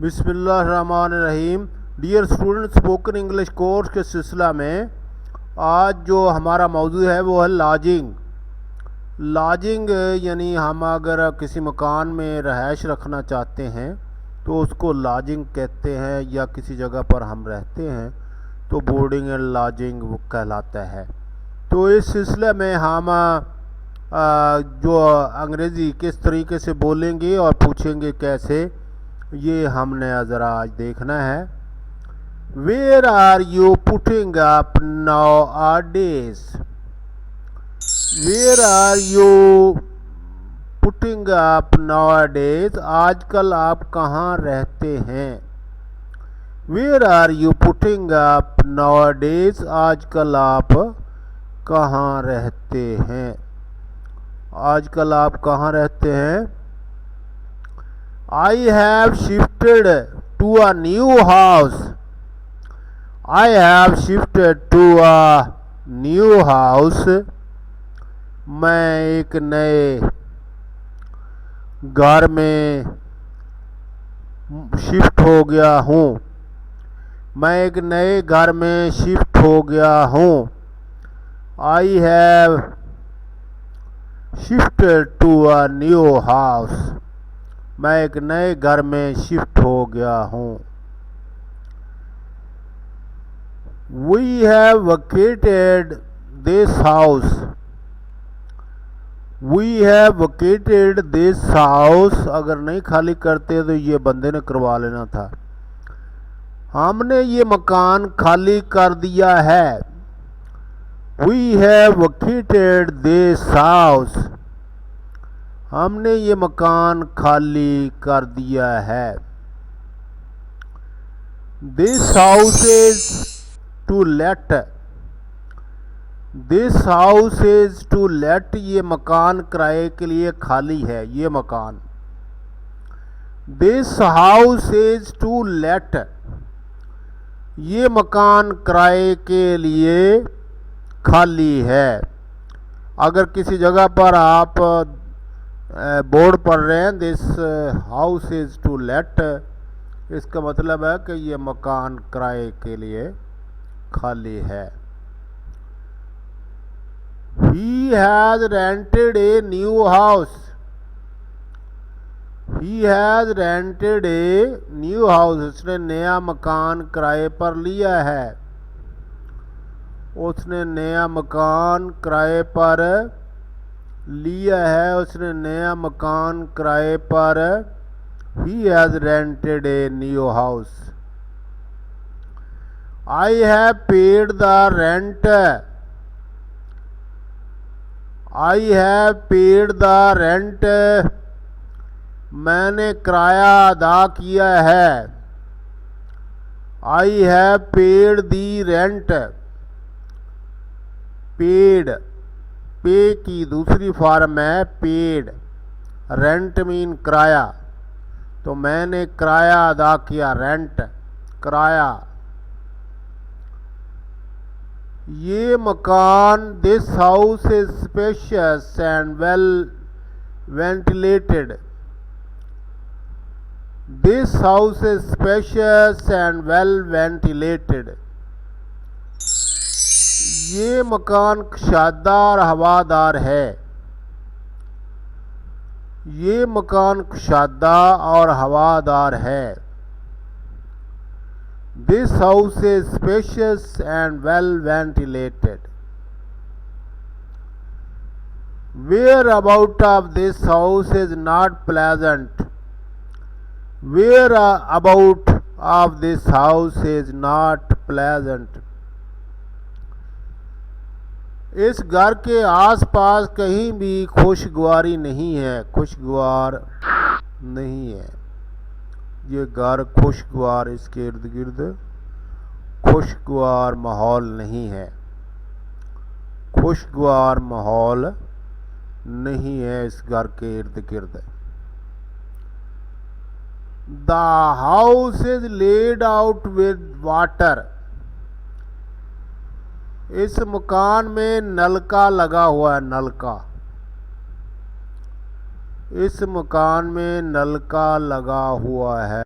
बिस्मिल्लाहिर्रहमानिर्रहीम। Dear student, spoken English course के सिलसिला में आज जो हमारा मौजू है वो है लॉजिंग। लॉजिंग यानी हम अगर किसी मकान में रहायश रखना चाहते हैं तो उसको लॉजिंग कहते हैं, या किसी जगह पर हम रहते हैं तो बोर्डिंग एंड लॉजिंग वो कहलाता है। तो इस सिलसिले में हम जो अंग्रेज़ी किस तरीके से बोलेंगे और पूछेंगे कैसे, ये हमने ज़रा आज देखना है। Where are you putting up nowadays? Where are you putting up nowadays? आजकल आप कहाँ रहते हैं? Where are you putting up nowadays? आजकल आप कहाँ रहते हैं? आजकल आप कहाँ रहते हैं? I have shifted to a new house. I have shifted to a new house. मैं एक नए घर में शिफ्ट हो गया हूँ। मैं एक नए घर में शिफ्ट हो गया हूँ। I have shifted to a new house. मैं एक नए घर में शिफ्ट हो गया हूँ। We have vacated this house. We have vacated this house. अगर नहीं खाली करते तो ये बंदे ने करवा लेना था। हमने ये मकान खाली कर दिया है। We have vacated this house. हमने ये मकान खाली कर दिया है। This house is to let. This house is to let. ये मकान किराए के लिए खाली है। ये मकान This house is to let. ये मकान किराए के लिए खाली है। अगर किसी जगह पर आप बोर्ड पढ़ रहे हैं this house is to let, इसका मतलब है कि ये मकान किराए के लिए खाली है। He has rented a new house. He has rented a new house. उसने नया मकान किराए पर लिया है। उसने नया मकान किराए पर लिया है। उसने नया मकान किराए पर He has rented a new house. I have paid the rent. I have paid the rent. मैंने किराया अदा किया है। I have paid the rent. Paid, पे की दूसरी फॉर्म है पेड। रेंट मीन किराया, तो मैंने किराया अदा किया। रेंट किराया। ये मकान this house is spacious and well ventilated. This house is spacious and well ventilated. ये मकान कुशादा और हवादार है। ये मकान कुशादा और हवादार है। This house is spacious and well ventilated. Where about of this house is not pleasant. Where about of this house is not pleasant. इस घर के आसपास कहीं भी खुशगवारी नहीं है। खुशगवार नहीं है ये घर। खुशगवार, इसके इर्द गिर्द खुशगवार माहौल नहीं है। खुशगवार माहौल नहीं है इस घर के इर्द गिर्द। The house is laid out with water. इस मकान में नलका लगा हुआ है। नलका। इस मकान में नलका लगा हुआ है।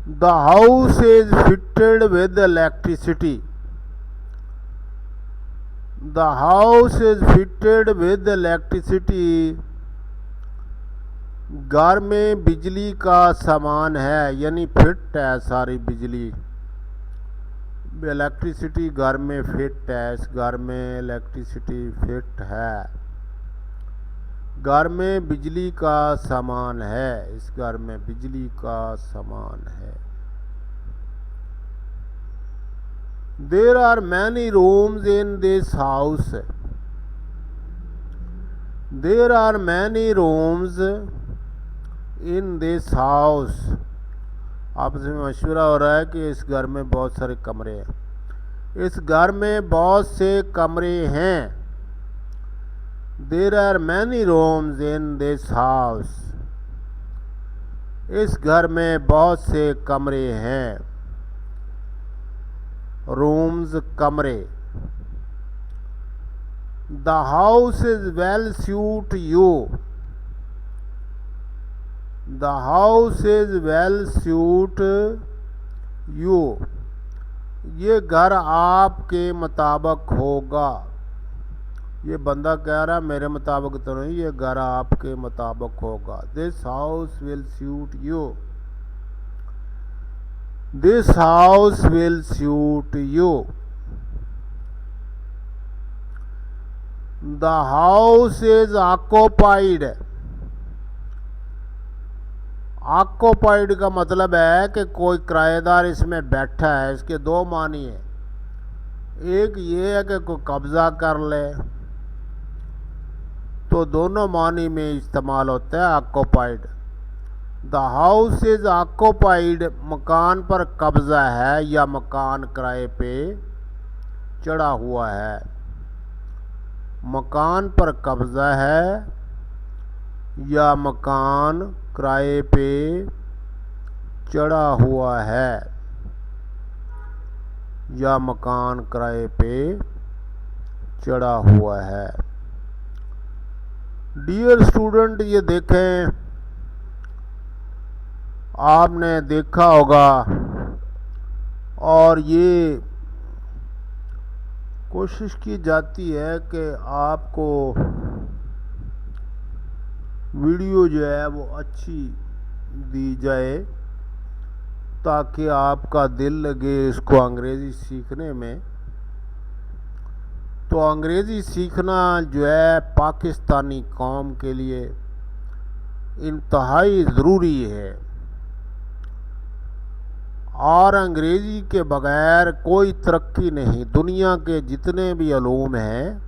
The house is fitted with electricity. The house is fitted with electricity. घर में बिजली का सामान है, यानी फिट है सारी बिजली। इलेक्ट्रिसिटी घर में फिट है, इस घर में इलेक्ट्रिसिटी फिट है। घर में बिजली का सामान है, इस घर में बिजली का सामान है। There are many rooms in this house. There are many rooms in this house. आपस में मशवरा हो रहा है कि इस घर में बहुत सारे कमरे हैं। इस घर में बहुत से कमरे हैं। There are many rooms in this house. इस घर में बहुत से कमरे हैं। Rooms कमरे। The house is well suit you. The house is well suit you. ये घर आपके मुताबिक होगा। ये बंदा कह रहा है मेरे मुताबिक तो नहीं, ये घर आपके मुताबिक होगा। This house will suit you. This house will suit you. The house is occupied. Occupied का मतलब है कि कोई किराएदार इसमें बैठा है। इसके दो मानी है। एक ये है कि कोई कब्जा कर ले, तो दोनों मानी में इस्तेमाल होता है occupied. The house is occupied, मकान पर कब्जा है या मकान किराए पे चढ़ा हुआ है। मकान पर कब्जा है या मकान किराए पे चढ़ा हुआ है, या मकान किराए पे चढ़ा हुआ है। डियर स्टूडेंट, ये देखें, आपने देखा होगा और ये कोशिश की जाती है कि आपको वीडियो जो है वो अच्छी दी जाए ताकि आपका दिल लगे इसको अंग्रेज़ी सीखने में। तो अंग्रेज़ी सीखना जो है पाकिस्तानी कौम के लिए इंतहाई ज़रूरी है, और अंग्रेज़ी के बगैर कोई तरक्की नहीं। दुनिया के जितने भी उलूम हैं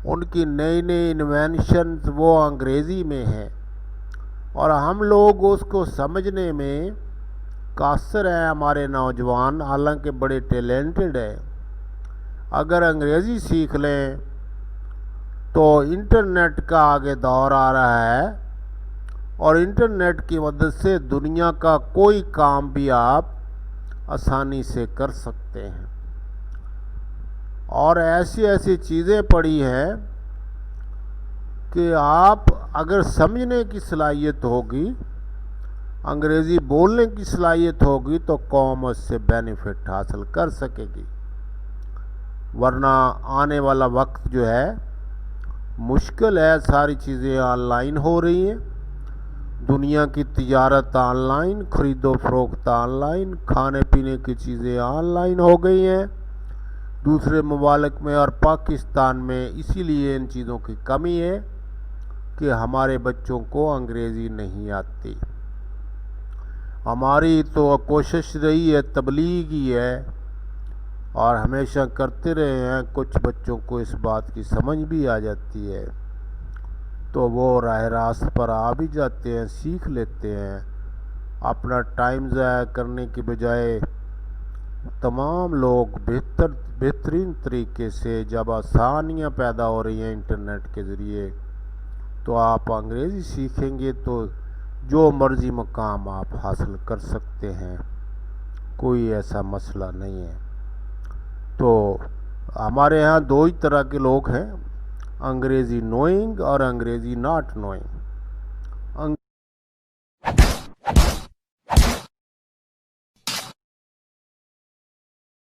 उनकी नई नई इन्वेंशंस वो अंग्रेज़ी में हैं, और हम लोग उसको समझने में कासर हैं हमारे नौजवान, हालांकि बड़े टैलेंटेड हैं। अगर अंग्रेज़ी सीख लें तो इंटरनेट का आगे दौर आ रहा है, और इंटरनेट की मदद से दुनिया का कोई काम भी आप आसानी से कर सकते हैं। और ऐसी ऐसी चीज़ें पड़ी हैं कि आप अगर समझने की सलाहियत होगी, अंग्रेज़ी बोलने की सलाहियत होगी, तो कौम उससे बेनिफिट हासिल कर सकेगी। वरना आने वाला वक्त जो है मुश्किल है। सारी चीज़ें ऑनलाइन हो रही हैं, दुनिया की तिजारत ऑनलाइन, ख़रीदो फरोख्त ऑनलाइन, खाने पीने की चीज़ें ऑनलाइन हो गई हैं दूसरे ममालिक में और पाकिस्तान में। इसीलिए इन चीज़ों की कमी है कि हमारे बच्चों को अंग्रेज़ी नहीं आती। हमारी तो कोशिश रही है, तबलीग ही है, और हमेशा करते रहे हैं। कुछ बच्चों को इस बात की समझ भी आ जाती है, तो वो राह रास्त पर आ भी जाते हैं, सीख लेते हैं। अपना टाइम ज़ाया करने की बजाय तमाम लोग बेहतरीन तरीके से, जब आसानियाँ पैदा हो रही हैं इंटरनेट के ज़रिए, तो आप अंग्रेज़ी सीखेंगे तो जो मर्ज़ी मकाम आप हासिल कर सकते हैं, कोई ऐसा मसला नहीं है। तो हमारे यहाँ दो ही तरह के लोग हैं, अंग्रेज़ी नोइंग और अंग्रेज़ी नॉट नोइंग।